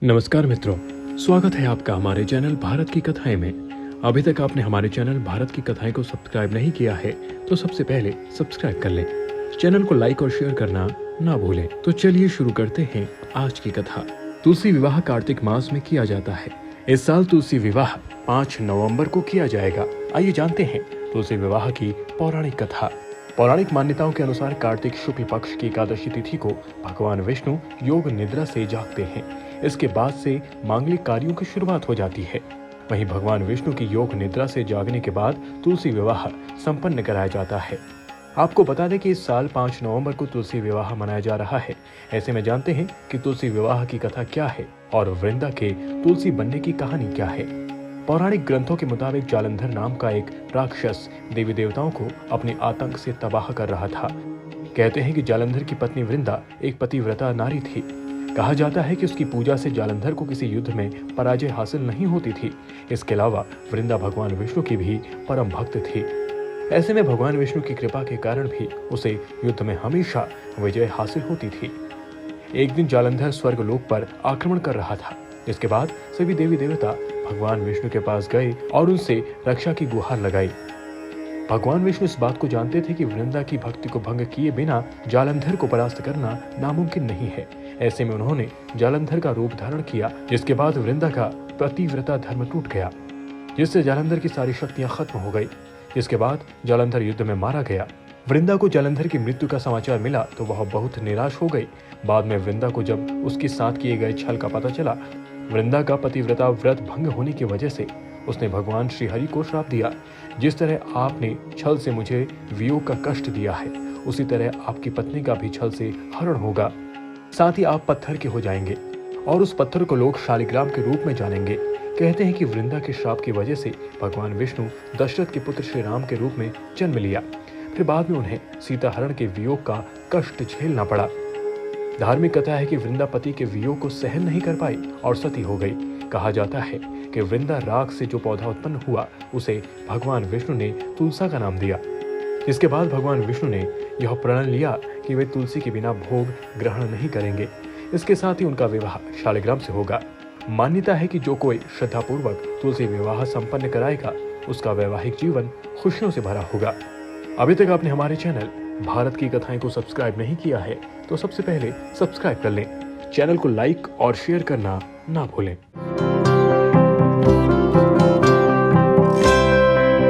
नमस्कार मित्रों, स्वागत है आपका हमारे चैनल भारत की कथाएं में। अभी तक आपने हमारे चैनल भारत की कथाएं को सब्सक्राइब नहीं किया है तो सबसे पहले सब्सक्राइब कर लें। चैनल को लाइक और शेयर करना ना भूलें। तो चलिए शुरू करते हैं आज की कथा। तुलसी विवाह कार्तिक मास में किया जाता है। इस साल तुलसी विवाह 5 नवंबर को किया जाएगा। आइए जानते हैं तुलसी विवाह की पौराणिक कथा। पौराणिक मान्यताओं के अनुसार कार्तिक शुक्ल पक्ष की एकादशी तिथि को भगवान विष्णु योग निद्रा से जागते हैं। इसके बाद से मांगलिक कार्यों की शुरुआत हो जाती है। वहीं भगवान विष्णु की योग निद्रा से जागने के बाद तुलसी विवाह संपन्न कराया जाता है। आपको बता दें कि इस साल 5 नवंबर को तुलसी विवाह मनाया जा रहा है। ऐसे में जानते हैं कि तुलसी विवाह की कथा क्या है और वृंदा के तुलसी बनने की कहानी क्या है। पौराणिक ग्रंथों के मुताबिक जालंधर नाम का एक राक्षस देवी देवताओं को अपने आतंक से तबाह कर रहा था। कहते हैं कि जालंधर की पत्नी वृंदा एक पतिव्रता नारी थी। कहा जाता है कि उसकी पूजा से जालंधर को किसी युद्ध में पराजय हासिल नहीं होती थी। इसके अलावा वृंदा भगवान विष्णु की भी परम भक्त थी। ऐसे में भगवान विष्णु की कृपा के कारण भी उसे युद्ध में हमेशा विजय हासिल होती थी। एक दिन जालंधर स्वर्गलोक पर आक्रमण कर रहा था, जिसके बाद सभी देवी देवता भगवान विष्णु के पास गए और उनसे रक्षा की गुहार लगाई। भगवान विष्णु इस बात को जानते थे कि वृंदा की भक्ति को भंग किए बिना जालंधर को परास्त करना नामुमकिन नहीं है। ऐसे में उन्होंने जालंधर का रूप धारण किया, जिसके बाद वृंदा का पतिव्रता धर्म टूट गया, जिससे जालंधर की सारी शक्तियां खत्म हो गई। जिसके बाद जालंधर युद्ध में मारा गया। वृंदा को जालंधर की मृत्यु का समाचार मिला तो वह बहुत निराश हो गई। बाद में वृंदा को जब उसके साथ किए गए छल का पता चला, वृंदा का पतिव्रता व्रत भंग होने की वजह से उसने भगवान श्री हरि को श्राप दिया। जिस तरह आपने छल से मुझे वियोग का कष्ट दिया है, उसी तरह आपकी पत्नी का भी छल से हरण होगा। साथ ही आप पत्थर के हो जाएंगे और उस पत्थर को लोग शालिग्राम के रूप में जानेंगे। कहते हैं कि वृंदा के श्राप की वजह से भगवान विष्णु दशरथ के पुत्र श्री राम के रूप में जन्म लिया। फिर बाद में उन्हें सीता हरण के वियोग का कष्ट झेलना पड़ा। धार्मिक कथा है कि वृंदा पति के वियोग को सहन नहीं कर पाई और सती हो गई। कहा जाता है कि वृंदा राख से जो पौधा उत्पन्न हुआ उसे भगवान विष्णु ने तुलसा का नाम दिया। जिसके बाद भगवान विष्णु ने यह प्रण लिया कि वे तुलसी के बिना भोग ग्रहण नहीं करेंगे। इसके साथ ही उनका विवाह शालिग्राम से होगा। मान्यता है कि जो कोई श्रद्धापूर्वक तुलसी विवाह संपन्न कराएगा, उसका वैवाहिक जीवन खुशियों से भरा होगा। अभी तक आपने हमारे चैनल भारत की कथाएं को सब्सक्राइब नहीं किया है तो सबसे पहले सब्सक्राइब कर लें। चैनल को लाइक और शेयर करना ना भूलें।